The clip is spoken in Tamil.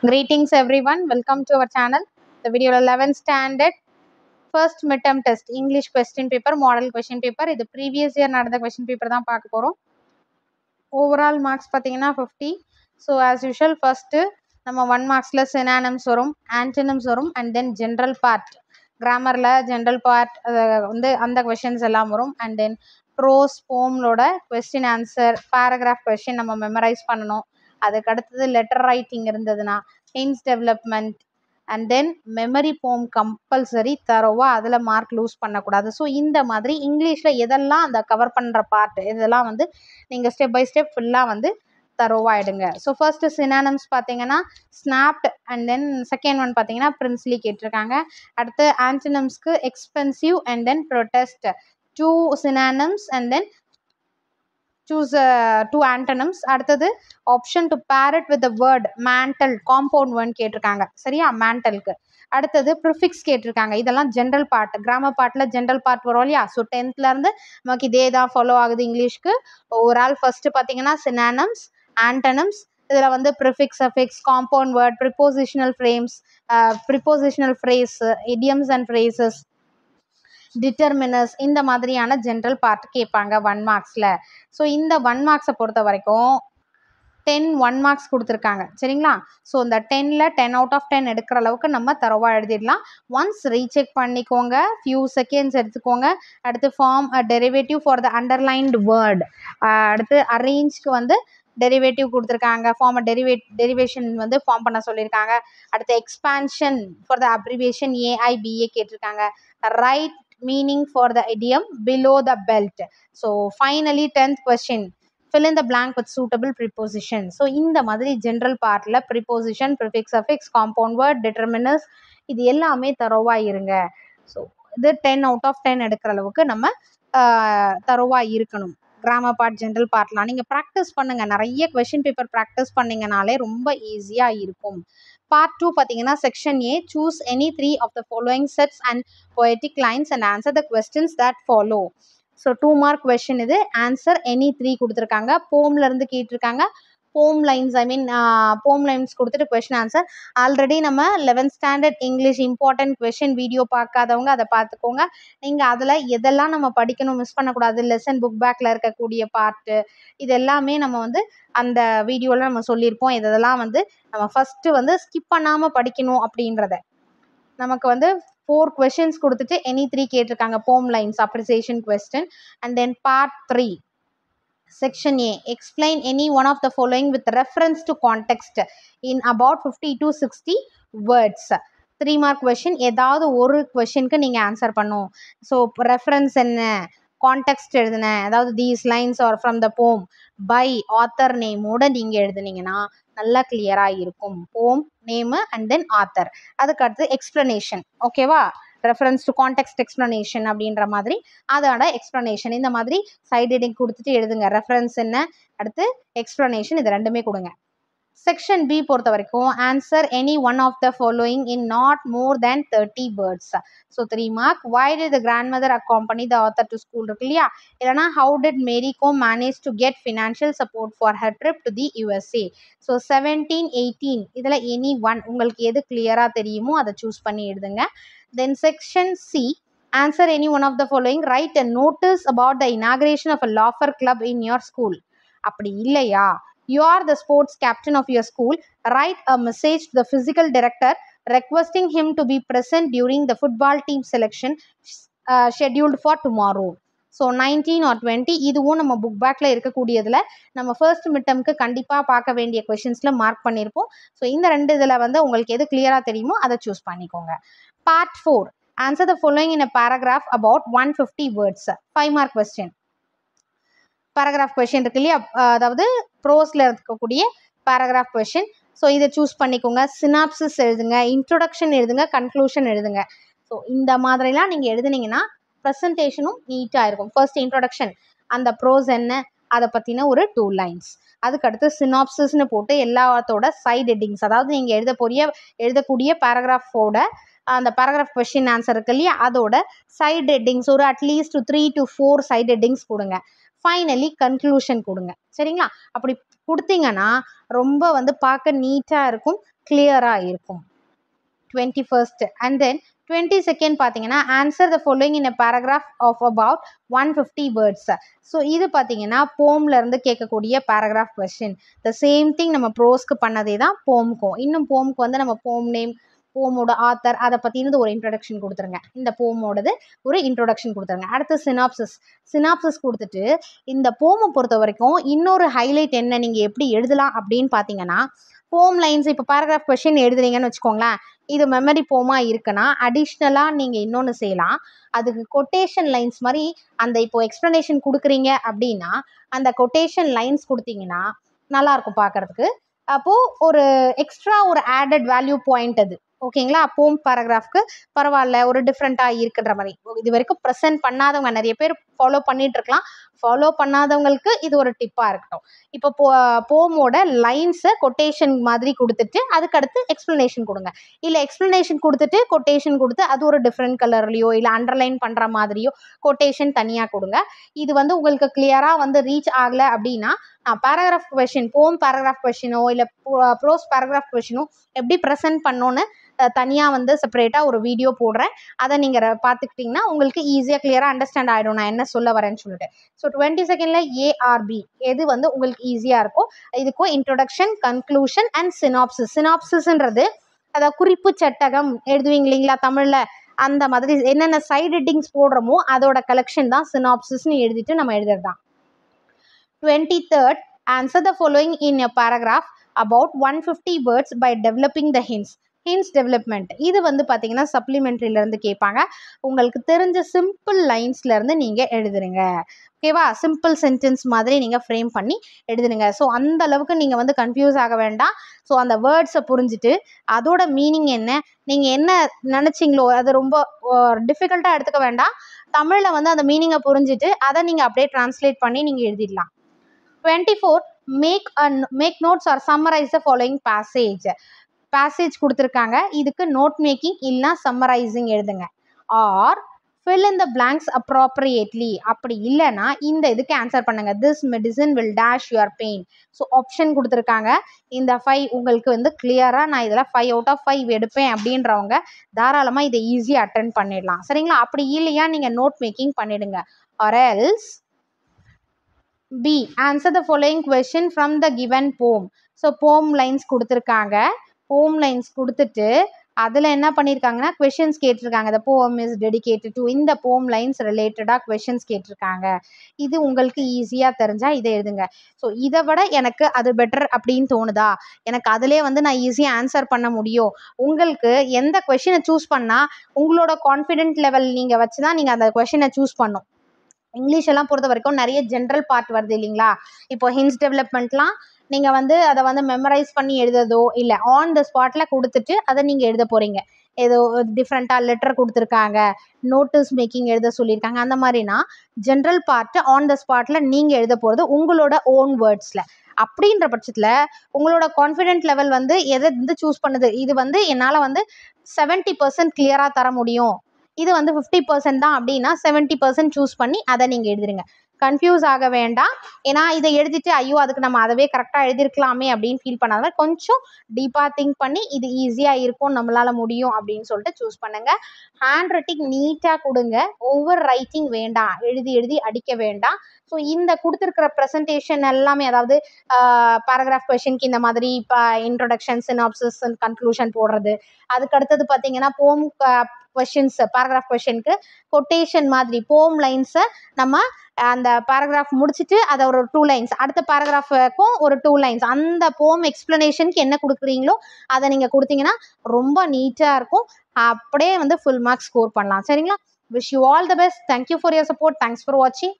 Greetings everyone, welcome to our channel. The video 11th standard first midterm test English question paper model question paper. இது previous year நடந்த question paper தான் பார்க்க போறோம். Overall marks பாத்தீங்கன்னா 50. So as usual first நம்ம 1 marksல synonyms வரும், antonyms வரும் and then general part. Grammarல general part வந்து அந்த questions எல்லாம் வரும் and then prose poemலோட question answer paragraph question நம்ம memorize பண்ணணும். அதுக்கு அடுத்தது லெட்டர் ரைட்டிங் இருந்ததுன்னா hints development and then memory போம் கம்பல்சரி தரோவா அதில் மார்க் லூஸ் பண்ணக்கூடாது. ஸோ இந்த மாதிரி இங்கிலீஷில் எதெல்லாம் அந்த கவர் பண்ணுற பார்ட் இதெல்லாம் வந்து நீங்கள் ஸ்டெப் பை ஸ்டெப் ஃபுல்லாக வந்து தரோவாக எடுங்க. ஸோ ஃபர்ஸ்ட் சினானம்ஸ் பார்த்தீங்கன்னா snapped and then second one பார்த்தீங்கன்னா பிரின்ஸ்லி கேட்டிருக்காங்க. அடுத்து ஆன்டனம்ஸ்க்கு expensive and then protest, 2 synonyms and then choose 2 antonyms. அடுத்தது option to pair it with the word mantle, compound word கேட்டிருக்காங்க. சரியா, மேண்டலுக்கு அடுத்தது ப்ரிஃபிக்ஸ் கேட்டிருக்காங்க. இதெல்லாம் ஜென்ரல் பார்ட், கிராமர் பார்ட்டில் ஜென்ரல் பார்ட் வரும் இல்லையா. ஸோ 10th இருந்து நமக்கு இதே தான் ஃபாலோ ஆகுது இங்கிலீஷ்க்கு. ஓவரால் ஃபர்ஸ்ட் பார்த்தீங்கன்னா சினானம்ஸ், ஆண்டனம்ஸ், இதில் வந்து prefix, affix, compound word, prepositional frames, prepositional phrase, idioms and phrases, determiners, இந்த மாதிரியான ஜென்ரல் பார்ட் கேட்பாங்க 1 மார்க்ஸில். ஸோ இந்த 1 மார்க்ஸை பொறுத்த வரைக்கும் 10 1 மார்க்ஸ் கொடுத்துருக்காங்க. சரிங்களா. ஸோ இந்த 10ல் 10 out of 10 எடுக்கிற அளவுக்கு நம்ம தரவாக எழுதிடலாம். ஒன்ஸ் ரீசெக் பண்ணிக்கோங்க, ஃபியூ செகண்ட்ஸ் எடுத்துக்கோங்க. அடுத்து form a derivative for the underlined word, அடுத்து அரேஞ்ச்க்கு வந்து டெரிவேட்டிவ் கொடுத்துருக்காங்க, ஃபார்ம் டெரிவேஷன் வந்து ஃபார்ம் பண்ண சொல்லியிருக்காங்க. அடுத்து expansion for the abbreviation AIBA கேட்டிருக்காங்க. Right meaning for the idiom below the belt. So finally 10th question, fill in the blank with suitable preposition. So இந்த மாதிரி general partல preposition, prefix, affix, compound word, determiners இது எல்லாமே தரோவா இருங்க. ஸோ இது 10 out of 10 எடுக்கிற அளவுக்கு நம்ம தரோவா இருக்கணும். கிராமர் பார்ட் ஜென்ரல் பார்ட்லாம் நீங்கள் ப்ராக்டிஸ் பண்ணுங்கள். நிறைய கொஷின் பேப்பர் ப்ராக்டிஸ் பண்ணிங்கனாலே ரொம்ப ஈஸியாக இருக்கும். பார்ட் 2 பார்த்தீங்கன்னா section A, choose any 3 of the following sets and poetic lines and answer the questions that follow. So 2 mark question இது. ஆன்சர் எனி 3 கொடுத்துருக்காங்க. போம்லேருந்து கேட்டிருக்காங்க. போம் லைன்ஸ், ஐ மீன் போம் லைன்ஸ் கொடுத்துட்டு கொஷின் ஆன்சர். ஆல்ரெடி நம்ம 11th standard English important question video பார்க்காதவங்க அதை பார்த்துக்கோங்க. நீங்கள் அதில் எதெல்லாம் நம்ம படிக்கணும், மிஸ் பண்ணக்கூடாது, லெசன் புக் பேக்கில் இருக்கக்கூடிய பார்ட்டு இது எல்லாமே நம்ம வந்து அந்த வீடியோவில் நம்ம சொல்லியிருப்போம். இதெல்லாம் வந்து நம்ம ஃபஸ்ட்டு வந்து ஸ்கிப் பண்ணாமல் படிக்கணும் அப்படின்றத. நமக்கு வந்து 4 questions கொடுத்துட்டு எனி 3 கேட்டிருக்காங்க. போம் lines appreciation question. And then part 3 section A, explain any one of the following with reference to context in about 50 to 60 words. 3 mark question, ஏதாவது ஒரு கொஷனுக்கு நீங்கள் ஆன்சர் பண்ணும். ஸோ ரெஃபரன்ஸ் என்ன, கான்டெக்ஸ்ட் எழுதுனேன், அதாவது these lines R from the போம் பை ஆத்தர் நேமோட நீங்கள் எழுதுனீங்கன்னா நல்லா கிளியராக இருக்கும். போம் நேமு அண்ட் தென் ஆத்தர், அதுக்கு அடுத்து எக்ஸ்பிளனேஷன். ஓகேவா, ரெஃபரன்ஸ் டு கான்டெக்ஸ்ட் எக்ஸ்பிளனேஷன் அப்படின்ற மாதிரி அதோட எக்ஸ்பிளனேஷன் இந்த மாதிரி சைட் ஹெட்டிங் கொடுத்துட்டு எழுதுங்க. ரெஃபரன்ஸ் என்ன, அடுத்து எக்ஸ்பிளனேஷன், இது ரெண்டுமே கொடுங்க. செக்ஷன் பி பொறுத்த வரைக்கும் answer any one of the following in not more than 30 words. So 3 mark. Why did the grandmother accompany the author to school இருக்கு இல்லையா, இல்லைனா how did Mary Kom manage to get financial support for her trip to the USA. So 17 18 இதில் எனி ஒன் உங்களுக்கு எது கிளியராக தெரியுமோ அதை சூஸ் பண்ணி எழுதுங்க. Then section C, answer any one of the following. Write a notice about the inauguration of a laughter club in your school. அப்படி இல்லையா, you are the sports captain of your school, write a message to the physical director requesting him to be present during the football team selection scheduled for tomorrow. So 19 or 20 இதுவும் நம்ம புக் பேக்கில் இருக்கக்கூடியதில் நம்ம ஃபர்ஸ்ட் மிட்டம்க்கு கண்டிப்பாக பார்க்க வேண்டிய கொஷின்ஸில் மார்க் பண்ணியிருப்போம். ஸோ இந்த 2 இதில் வந்து உங்களுக்கு எது கிளியராக தெரியுமோ அதை சூஸ் பண்ணிக்கோங்க. Part 4, answer the following in a paragraph about 150 words. 5 mark question. Paragraph question இருக்கு இல்லையா, அதாவது ப்ரோஸில் இருக்கக்கூடிய பேராகிராஃப் கொஷின். ஸோ இதை சூஸ் பண்ணிக்கோங்க. சினாப்சிஸ் எழுதுங்க, இன்ட்ரொடக்ஷன் எழுதுங்க, கன்க்ளூஷன் எழுதுங்க. ஸோ இந்த மாதிரிலாம் நீங்கள் எழுதுனீங்கன்னா ப்ரெசன்டேஷனும் நீட்டாக இருக்கும். ஃபர்ஸ்ட் இன்ட்ரொடக்ஷன், அந்த ப்ரோஸ் என்ன அதை பற்றின ஒரு 2 lines. அதுக்கடுத்து சினாப்சிஸ்னு போட்டு எல்லாத்தோட சைட் ஹெட்டிங்ஸ், அதாவது நீங்கள் எழுதக்கூடிய பேராகிராஃபோட அந்த பேராகிராஃப் கொஷின் ஆன்சர் இருக்கு இல்லையா அதோட சைட் ஹெட்டிங்ஸ் ஒரு அட்லீஸ்ட் 3 to 4 சைட் ஹெட்டிங்ஸ் கொடுங்க. ஃபைனலி கன்க்ளூஷன் கொடுங்க. சரிங்களா, அப்படி கொடுத்தீங்கன்னா ரொம்ப வந்து பார்க்க நீட்டாக இருக்கும். கிளியராக இருக்கும். 21st and then 22nd பார்த்தீங்கன்னா answer the following in a paragraph of about 150 words. So இது பார்த்தீங்கன்னா போம்ல இருந்து கேட்கக்கூடிய paragraph question. The same thing நம்ம ப்ரோஸ்க்கு பண்ணதே தான் போம்க்கும். இன்னும் போம்க்கு வந்து நம்ம போம் நேம், போமோட ஆத்தர், அதை பற்றினது ஒரு இன்ட்ரடக்ஷன் கொடுத்துருங்க. இந்த போமோடது ஒரு இன்ட்ரொடக்ஷன் கொடுத்துருங்க. அடுத்து சினாப்சிஸ் கொடுத்துட்டு இந்த போமை பொறுத்த வரைக்கும் இன்னொரு ஹைலைட் என்ன, நீங்கள் எப்படி எழுதலாம் அப்படின்னு பார்த்தீங்கன்னா, போம் லைன்ஸ் இப்போ பேராகிராஃப் கொஸ்டின் எழுதுறீங்கன்னு வச்சுக்கோங்களேன், இது மெமரி போமா இருக்குன்னா அடிஷ்னலாக நீங்கள் இன்னொன்று செய்யலாம். அதுக்கு கொட்டேஷன் லைன்ஸ் மாதிரி அந்த இப்போ எக்ஸ்ப்ளனேஷன் கொடுக்குறீங்க அப்படின்னா அந்த கொட்டேஷன் லைன்ஸ் கொடுத்தீங்கன்னா நல்லாயிருக்கும் பார்க்குறதுக்கு. அப்போது ஒரு எக்ஸ்ட்ரா ஒரு ஆடட் வேல்யூ பாயிண்ட் அது. ஓகேங்களா? போம் பேராகிராஃப்க்கு பரவாயில்ல, ஒரு டிஃப்ரெண்ட்டாக இருக்குன்ற மாதிரி. இது வரைக்கும் ப்ரெசென்ட் பண்ணாதவங்க நிறைய பேர் ஃபாலோ பண்ணிட்டு இருக்கலாம். ஃபாலோ பண்ணாதவங்களுக்கு இது ஒரு டிப்பாக இருக்கட்டும். இப்போ போமோட லைன்ஸை கொட்டேஷன் மாதிரி கொடுத்துட்டு அதுக்கடுத்து எக்ஸ்ப்ளனேஷன் கொடுங்க. இல்லை எக்ஸ்ப்ளனேஷன் கொடுத்துட்டு கொட்டேஷன் கொடுத்து அது ஒரு டிஃப்ரெண்ட் கலர்லையோ இல்லை அண்டர்லைன் பண்ணுற மாதிரியோ கொட்டேஷன் தனியாக கொடுங்க. இது வந்து உங்களுக்கு கிளியராக வந்து ரீச் ஆகலை அப்படின்னா பேராகிராஃப் கொஷின், போம் பேராகிராஃப் கொஷினோ இல்லை ப்ரோஸ் பேராகிராஃப் கொஷினோ எப்படி ப்ரெசென்ட் பண்ணோன்னு தனியாக வந்து செப்பரேட்டாக ஒரு வீடியோ போடுறேன். அதை நீங்கள் பார்த்துக்கிட்டிங்கன்னா உங்களுக்கு ஈஸியாக கிளியராக அண்டர்ஸ்டாண்ட் ஆகிடும் நான் என்ன சொல்ல வரேன்னு சொல்லிட்டு. ஸோ 22nd ஏஆர்பி எது வந்து உங்களுக்கு ஈஸியாக இருக்கும். இதுக்கும் இன்ட்ரொடக்ஷன், கன்க்ளூஷன் அண்ட் சினாப்சிஸ்ன்றது அதாவது குறிப்பு சட்டகம் எழுதுவீங்க இல்லைங்களா தமிழில், அந்த மாதிரி என்னென்ன சைட் ஹெட்டிங்ஸ் போடுறோமோ அதோட கலெக்ஷன் தான் சினாப்சிஸ்ன்னு எழுதிட்டு நம்ம எழுதுறது தான். 23rd answer the following in a paragraph about 150 words by developing the hints development. இது வந்து பார்த்தீங்கன்னா சப்ளிமெண்ட்ரியிலேருந்து கேட்பாங்க. உங்களுக்கு தெரிஞ்ச சிம்பிள் லைன்ஸ்லேருந்து நீங்கள் எழுதுருங்க. ஓகேவா? சிம்பிள் சென்டென்ஸ் மாதிரி நீங்கள் ஃப்ரேம் பண்ணி எழுதுனுங்க. ஸோ அந்த அளவுக்கு நீங்கள் வந்து கன்ஃபியூஸ் ஆக வேண்டாம். ஸோ அந்த வேர்ட்ஸை புரிஞ்சுட்டு அதோட மீனிங் என்ன, நீங்கள் என்ன நினச்சிங்களோ அது ரொம்ப டிஃபிகல்ட்டாக எடுத்துக்க வேண்டாம். தமிழில் வந்து அந்த மீனிங்கை புரிஞ்சுட்டு அதை நீங்கள் அப்படியே டிரான்ஸ்லேட் பண்ணி நீங்கள் எழுதிடலாம். 24 make notes or summarise the following passage கொடுத்துருக்காங்க. இதுக்கு நோட் மேக்கிங் இல்லைனா சம்மரைசிங் எழுதுங்க. Or fill in the blanks appropriately. அப்படி இல்லைனா இந்த இதுக்கு ஆன்சர் பண்ணுங்க. this medicine will dash your pain. So option கொடுத்துருக்காங்க. இந்த 5 உங்களுக்கு வந்து கிளியராக நான் இதில் 5 out of 5 எடுப்பேன் அப்படின்றவங்க தாராளமாக இதை ஈஸியாக அட்டென்ட் பண்ணிடலாம். சரிங்களா? அப்படி இல்லையா நீங்கள் நோட் மேக்கிங் பண்ணிடுங்க. or else B. Answer the following question from the given poem. So போம் லைன்ஸ் கொடுத்துருக்காங்க. போம் லைன்ஸ் கொடுத்துட்டு அதில் என்ன பண்ணியிருக்காங்கன்னா கொஷின்ஸ் கேட்டிருக்காங்க. the poem is dedicated to, இந்த போம் லைன்ஸ் ரிலேட்டடாக கொஷின்ஸ் கேட்டிருக்காங்க. இது உங்களுக்கு ஈஸியாக தெரிஞ்சால் இதை எழுதுங்க. ஸோ இதை விட எனக்கு அது பெட்டர் அப்படின்னு தோணுதா, எனக்கு அதிலே வந்து நான் ஈஸியாக ஆன்சர் பண்ண முடியும், உங்களுக்கு எந்த கொஷினை சூஸ் பண்ணால் உங்களோட கான்ஃபிடென்ட் லெவல் நீங்கள் வச்சு தான் நீங்கள் அந்த கொஷினை சூஸ் பண்ணும். இங்கிலீஷ் எல்லாம் பொறுத்த வரைக்கும் நிறைய ஜென்ரல் பார்ட் வருது இல்லைங்களா. இப்போ ஹின்ஸ் டெவலப்மெண்ட்லாம் நீங்கள் வந்து அதை வந்து மெமரைஸ் பண்ணி எழுதுறதோ இல்லை ஆன் த ஸ்பாட்டில் கொடுத்துட்டு அதை நீங்கள் எழுத போகிறீங்க. ஏதோ டிஃப்ரெண்ட்டாக லெட்டர் கொடுத்துருக்காங்க, நோட்டீஸ் மேக்கிங் எழுத சொல்லியிருக்காங்க, அந்த மாதிரினா ஜென்ரல் பார்ட்டு ஆன் த ஸ்பாட்டில் நீங்கள் எழுத போகிறது உங்களோட ஓன் வேர்ட்ஸில். அப்படின்ற பட்சத்தில் உங்களோட கான்ஃபிடென்ட் லெவல் வந்து எதை வந்து சூஸ் பண்ணுது, இது வந்து என்னால் வந்து 70% கிளியராக தர முடியும், இது வந்து 50% தான் அப்படின்னா 70% சூஸ் பண்ணி அதை நீங்கள் எழுதிடுங்க. கன்ஃபியூஸ் ஆக வேண்டாம். ஏன்னா இதை எழுதிட்டு ஐயோ அதுக்கு நம்ம அதவே கரெக்டாக எழுதிருக்கலாமே அப்படின்னு ஃபீல் பண்ணாத, கொஞ்சம் டீப்பாக திங்க் பண்ணி இது ஈஸியாக இருக்கும், நம்மளால் முடியும் அப்படின்னு சொல்லிட்டு சூஸ் பண்ணுங்கள். ஹேண்ட் ரைட்டிங் நீட்டாக கொடுங்க, ஓவர் ரைட்டிங் வேண்டாம், எழுதி அடிக்க வேண்டாம். ஸோ இந்த கொடுத்துருக்கிற ப்ரெசன்டேஷன் எல்லாமே, அதாவது பேராகிராஃப் கொஷினுக்கு இந்த மாதிரி இப்போ இன்ட்ரொடக்ஷன், சினாப்சிஸ் அண்ட் கன்க்ளூஷன் போடுறது, அதுக்கு அடுத்தது பார்த்தீங்கன்னா போம் கொஷின்ஸ், பேராகிராஃப் கொஷனுக்கு கொட்டேஷன் மாதிரி போம் லைன்ஸை நம்ம அந்த பேராகிராஃப் முடிச்சுட்டு அதை ஒரு 2 லைன்ஸ், அடுத்த பேராகிராஃபுக்கும் ஒரு 2 லைன்ஸ், அந்த போம் எக்ஸ்ப்ளனேஷனுக்கு என்ன கொடுக்குறீங்களோ அதை நீங்கள் கொடுத்தீங்கன்னா ரொம்ப நீட்டாக இருக்கும். அப்படியே வந்து ஃபுல் மார்க்ஸ் ஸ்கோர் பண்ணலாம். சரிங்களா? Wish you all the best. Thank you for your support. Thanks for வாட்சிங்.